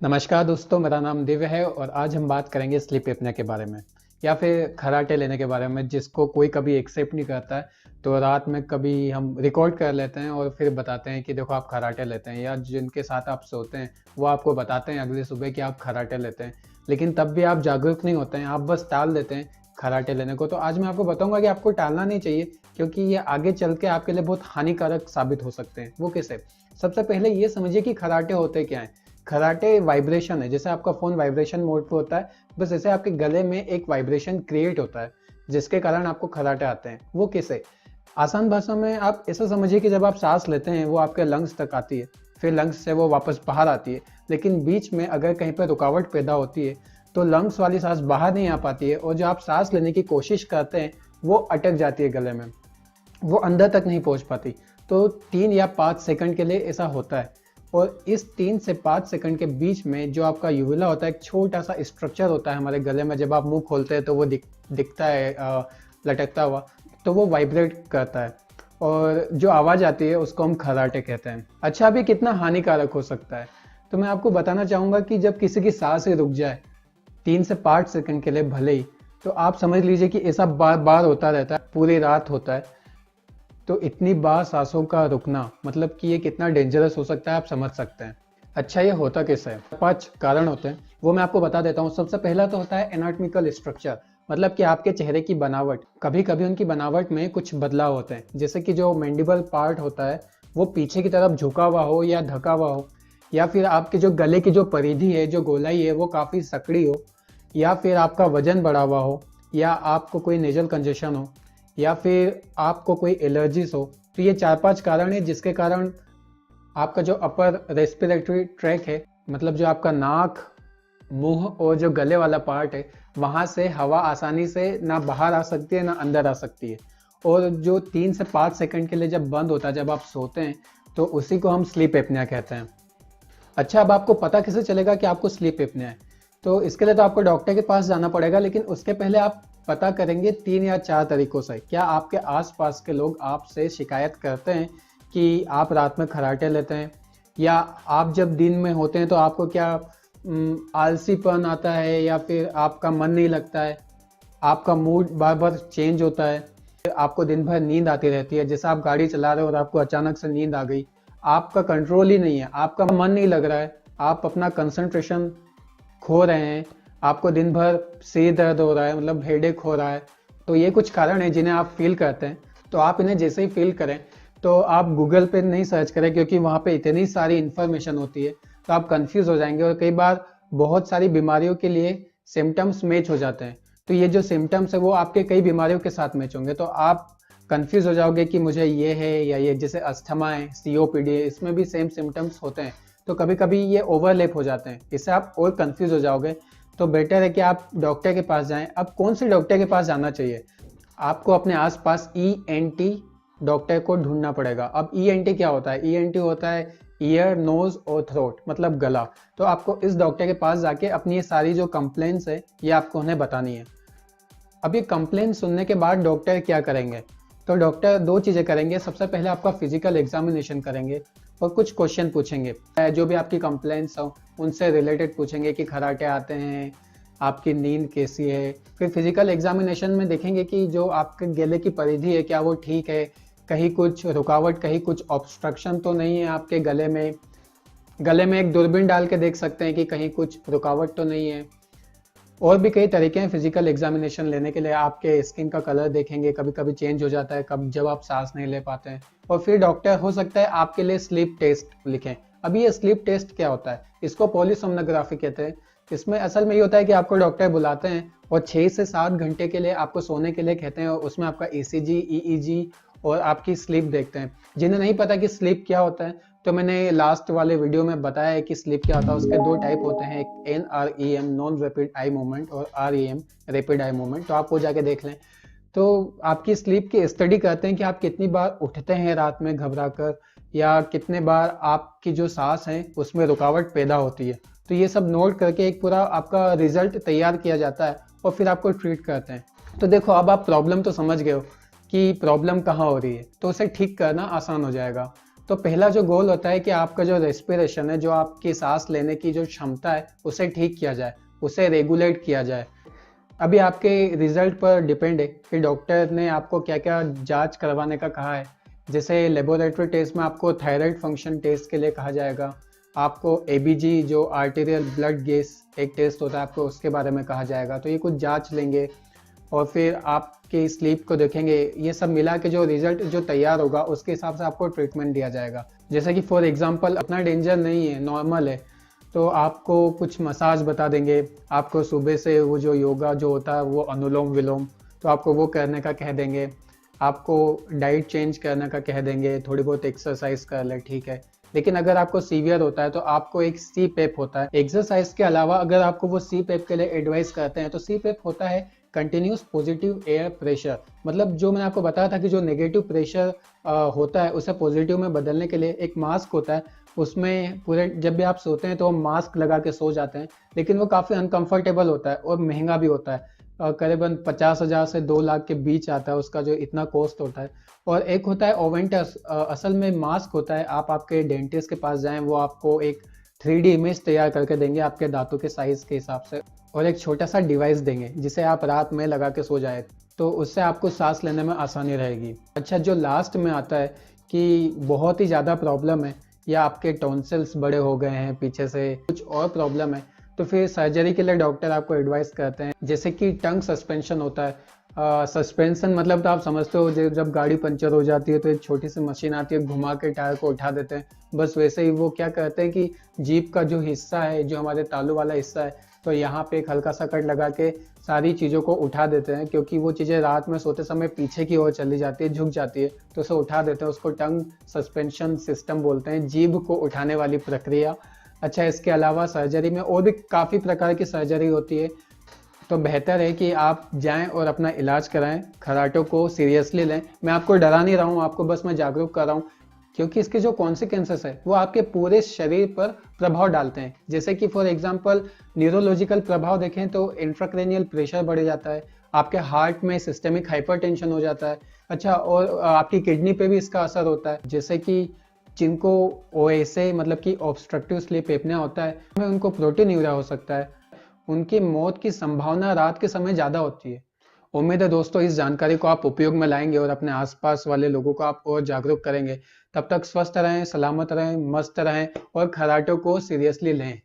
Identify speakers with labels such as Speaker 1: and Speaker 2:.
Speaker 1: नमस्कार दोस्तों, मेरा नाम दिव्य है और आज हम बात करेंगे स्लीप एपनिया के बारे में या फिर खर्राटे लेने के बारे में, जिसको कोई कभी एक्सेप्ट नहीं करता है। तो रात में कभी हम रिकॉर्ड कर लेते हैं और फिर बताते हैं कि देखो आप खर्राटे लेते हैं, या जिनके साथ आप सोते हैं वो आपको बताते हैं अगली सुबह कि आप खर्राटे लेते हैं, लेकिन तब भी आप जागरूक नहीं होते हैं, आप बस टाल देते हैं खर्राटे लेने को। तो आज मैं आपको बताऊंगा कि आपको टालना नहीं चाहिए, क्योंकि ये आगे चल के आपके लिए बहुत हानिकारक साबित हो सकते हैं। वो कैसे? सबसे पहले ये समझिए कि खर्राटे होते क्या हैं। खर्राटे वाइब्रेशन है, जैसे आपका फोन वाइब्रेशन मोड पे होता है, बस ऐसे आपके गले में एक वाइब्रेशन क्रिएट होता है जिसके कारण आपको खर्राटे आते हैं। वो कैसे? आसान भाषा में आप ऐसा समझिए कि जब आप सांस लेते हैं वो आपके लंग्स तक आती है, फिर लंग्स से वो वापस बाहर आती है, लेकिन बीच में अगर कहीं पर रुकावट पैदा होती है तो लंग्स वाली सांस बाहर नहीं आ पाती है, और जो आप सांस लेने की कोशिश करते हैं वो अटक जाती है गले में, वो अंदर तक नहीं पहुंच पाती। तो 3 या 5 सेकंड के लिए ऐसा होता है, और इस 3 से 5 सेकंड के बीच में जो आपका यूविला होता है, एक छोटा सा स्ट्रक्चर होता है हमारे गले में, जब आप मुंह खोलते हैं तो वो दिखता है लटकता हुआ, तो वो वाइब्रेट करता है और जो आवाज़ आती है उसको हम खर्राटे कहते हैं। अच्छा, अभी कितना हानिकारक हो सकता है, तो मैं आपको बताना चाहूँगा कि जब किसी की सांस ही रुक जाए 3 से 5 सेकंड के लिए भले ही, तो आप समझ लीजिए कि ऐसा बार बार होता रहता है, पूरी रात होता है। तो इतनी बार सांसों का रुकना मतलब कि ये कितना डेंजरस हो सकता है, आप समझ सकते हैं। अच्छा, ये होता कैसे है? 5 कारण होते हैं, वो मैं आपको बता देता हूँ। सबसे पहला तो होता है एनाटॉमिकल स्ट्रक्चर, मतलब कि आपके चेहरे की बनावट। कभी कभी उनकी बनावट में कुछ बदलाव होते हैं, जैसे कि जो मैंडिबल पार्ट होता है वो पीछे की तरफ झुका हुआ हो या ढका हुआ हो, या फिर आपके जो गले की जो परिधि है, जो गोलाई है, वो काफ़ी सकड़ी हो, या फिर आपका वजन बढ़ा हुआ हो, या आपको कोई नेजल कंजेशन हो, या फिर आपको कोई एलर्जीज हो। तो ये 4-5 कारण है जिसके कारण आपका जो अपर रेस्पिरेटरी ट्रैक है, मतलब जो आपका नाक, मुंह और जो गले वाला पार्ट है, वहाँ से हवा आसानी से ना बाहर आ सकती है ना अंदर आ सकती है। और जो 3 से 5 सेकंड के लिए जब बंद होता है, जब आप सोते हैं, तो उसी को हम स्लीप एपनिया कहते हैं। अच्छा, अब आपको पता कैसे चलेगा कि आपको स्लीप एपनिया है? तो इसके लिए तो आपको डॉक्टर के पास जाना पड़ेगा, लेकिन उसके पहले आप पता करेंगे 3 या 4 तरीकों से। क्या आपके आसपास के लोग आपसे शिकायत करते हैं कि आप रात में खर्राटे लेते हैं, या आप जब दिन में होते हैं तो आपको क्या आलसीपन आता है, या फिर आपका मन नहीं लगता है, आपका मूड बार बार चेंज होता है, आपको दिन भर नींद आती रहती है, जैसे आप गाड़ी चला रहे हो और आपको अचानक से नींद आ गई, आपका कंट्रोल ही नहीं है, आपका मन नहीं लग रहा है, आप अपना कंसंट्रेशन खो रहे हैं, आपको दिन भर सिर दर्द हो रहा है, मतलब हेडेक हो रहा है। तो ये कुछ कारण है जिन्हें आप फील करते हैं। तो आप इन्हें जैसे ही फील करें तो आप गूगल पे नहीं सर्च करें, क्योंकि वहाँ पे इतनी सारी इन्फॉर्मेशन होती है, तो आप कंफ्यूज हो जाएंगे, और कई बार बहुत सारी बीमारियों के लिए सिम्टम्स मैच हो जाते हैं। तो ये जो सिम्टम्स है वो आपके कई बीमारियों के साथ मैच होंगे, तो आप कंफ्यूज हो जाओगे कि मुझे ये है या ये। जैसे अस्थमा है, सीओपीडी है, इसमें भी सेम सिम्टम्स होते हैं, तो कभी कभी ये ओवरलैप हो जाते हैं, इससे आप और कंफ्यूज हो जाओगे। तो बेटर है कि आप डॉक्टर के पास जाएं। अब कौन से डॉक्टर के पास जाना चाहिए? आपको अपने आसपास ईएनटी डॉक्टर को ढूंढना पड़ेगा। अब ईएनटी क्या होता है? ईएनटी होता है ईयर, नोज और थ्रोट, मतलब गला। तो आपको इस डॉक्टर के पास जाके अपनी ये सारी जो कंप्लेंट्स है ये आपको उन्हें बतानी है। अब ये कंप्लेंट सुनने के बाद डॉक्टर क्या करेंगे? तो डॉक्टर 2 चीज़ें करेंगे। सबसे पहले आपका फिजिकल एग्जामिनेशन करेंगे और कुछ क्वेश्चन पूछेंगे, जो भी आपकी कंप्लेंट्स हो उनसे रिलेटेड पूछेंगे कि खर्राटे आते हैं, आपकी नींद कैसी है। फिर फिजिकल एग्जामिनेशन में देखेंगे कि जो आपके गले की परिधि है क्या वो ठीक है, कहीं कुछ रुकावट, कहीं कुछ ऑब्स्ट्रक्शन तो नहीं है आपके गले में। गले में एक दूरबीन डाल के देख सकते हैं कि कहीं कुछ रुकावट तो नहीं है। और भी कई तरीके हैं फिजिकल एग्जामिनेशन लेने के लिए। आपके स्किन का कलर देखेंगे, कभी कभी चेंज हो जाता है कब जब आप सांस नहीं ले पाते हैं। और फिर डॉक्टर हो सकता है आपके लिए स्लीप टेस्ट लिखें। अभी ये स्लीप टेस्ट क्या होता है? इसको पॉलीसोमनोग्राफी कहते हैं। इसमें असल में ये होता है कि आपको डॉक्टर बुलाते हैं और 6 से 7 घंटे के लिए आपको सोने के लिए कहते हैं, और उसमें आपका ईसीजी, ईईजी और आपकी स्लीप देखते हैं। जिन्हें नहीं पता कि स्लीप क्या होता है, तो मैंने लास्ट वाले वीडियो में बताया है कि स्लीप क्या होता है। उसके 2 टाइप होते हैं, एक NREM, non rapid eye movement, और REM, रैपिड आई मूवमेंट। तो आप वो जाके देख लें। तो आपकी स्लीप की स्टडी करते हैं कि आप कितनी बार उठते हैं रात में घबरा कर, या कितने बार आपकी जो सांस है उसमें रुकावट पैदा होती है। तो ये सब नोट करके एक पूरा आपका रिजल्ट तैयार किया जाता है, और फिर आपको ट्रीट करते हैं। तो देखो, अब आप प्रॉब्लम तो समझ गए हो कि प्रॉब्लम कहाँ हो रही है, तो उसे ठीक करना आसान हो जाएगा। तो तो पहला जो गोल होता है कि आपका जो रेस्पिरेशन है, जो आपकी सांस लेने की जो क्षमता है, उसे ठीक किया जाए, उसे रेगुलेट किया जाए। अभी आपके रिजल्ट पर डिपेंड है कि डॉक्टर ने आपको क्या क्या जांच करवाने का कहा है। जैसे लेबोरेटरी टेस्ट में आपको थायराइड फंक्शन टेस्ट के लिए कहा जाएगा, आपको एबीजी जो आर्टेरियल ब्लड गेज एक टेस्ट होता है, आपको उसके बारे में कहा जाएगा। तो ये कुछ जांच लेंगे और फिर आपकी स्लीप को देखेंगे। ये सब मिला के जो रिजल्ट जो तैयार होगा उसके हिसाब से आपको ट्रीटमेंट दिया जाएगा। जैसे कि फॉर एग्जांपल उतना डेंजर नहीं है, नॉर्मल है, तो आपको कुछ मसाज बता देंगे। आपको सुबह से वो जो योगा जो होता है वो अनुलोम विलोम, तो आपको वो करने का कह देंगे। आपको डाइट चेंज करने का कह देंगे, थोड़ी बहुत एक्सरसाइज कर ले, ठीक है। लेकिन अगर आपको सीवियर होता है तो आपको एक सी पेप होता है। एक्सरसाइज के अलावा अगर आपको वो सी पेप के लिए एडवाइस करते हैं तो सी पेप होता है कंटिन्यूस पॉजिटिव एयर प्रेशर। मतलब जो मैंने आपको बताया था कि जो नेगेटिव प्रेशर होता है उसे पॉजिटिव में बदलने के लिए एक मास्क होता है। उसमें पूरे जब भी आप सोते हैं तो मास्क लगा के सो जाते हैं, लेकिन वो काफ़ी अनकंफर्टेबल होता है और महंगा भी होता है। करीबन 50,000 से 2 लाख के बीच आता है उसका जो इतना कॉस्ट होता है। और एक होता है ओवेंटस, असल में मास्क होता है। आप आपके डेंटिस्ट के पास जाएं, वो आपको एक 3D इमेज तैयार करके देंगे आपके दांतों के साइज के हिसाब से, और एक छोटा सा डिवाइस देंगे जिसे आप रात में लगा के सो जाए, तो उससे आपको सांस लेने में आसानी रहेगी। अच्छा, जो लास्ट में आता है कि बहुत ही ज़्यादा प्रॉब्लम है या आपके टॉन्सिल्स बड़े हो गए हैं, पीछे से कुछ और प्रॉब्लम है, तो फिर सर्जरी के लिए डॉक्टर आपको एडवाइस करते हैं। जैसे कि टंग सस्पेंशन होता है। सस्पेंशन मतलब तो आप समझते हो, जब गाड़ी पंचर हो जाती है तो एक छोटी सी मशीन आती है, घुमा के टायर को उठा देते हैं। बस वैसे ही वो क्या करते हैं कि जीप का जो हिस्सा है, जो हमारे तालू वाला हिस्सा है, तो यहाँ पे एक हल्का सा कट लगा के सारी चीज़ों को उठा देते हैं, क्योंकि वो चीज़ें रात में सोते समय पीछे की ओर चली जाती है, झुक जाती है, तो उसे उठा देते हैं। उसको टंग सस्पेंशन सिस्टम बोलते हैं, जीभ को उठाने वाली प्रक्रिया। अच्छा, इसके अलावा सर्जरी में और भी काफ़ी प्रकार की सर्जरी होती है, तो बेहतर है कि आप जाएं और अपना इलाज कराएं, खर्राटे को सीरियसली लें। मैं आपको डरा नहीं रहा हूं, आपको बस मैं जागरूक कर रहा हूं, क्योंकि इसके जो कॉन्सिक्वेंसेस है वो आपके पूरे शरीर पर प्रभाव डालते हैं। जैसे कि फॉर एग्जांपल न्यूरोलॉजिकल प्रभाव देखें तो इंट्राक्रेनियल प्रेशर बढ़ जाता है, आपके हार्ट में सिस्टेमिक हाइपरटेंशन हो जाता है। अच्छा, और आपकी किडनी पे भी इसका असर होता है। जैसे कि जिनको ओएसए मतलब कि ऑब्स्ट्रक्टिव स्लीप एपनिया होता है, उनको प्रोटीन यूरिया हो सकता है, उनकी मौत की संभावना रात के समय ज़्यादा होती है। उम्मीद है दोस्तों इस जानकारी को आप उपयोग में लाएंगे और अपने आसपास वाले लोगों को आप और जागरूक करेंगे। तब तक स्वस्थ रहें, सलामत रहें, मस्त रहें और खर्राटे को सीरियसली लें।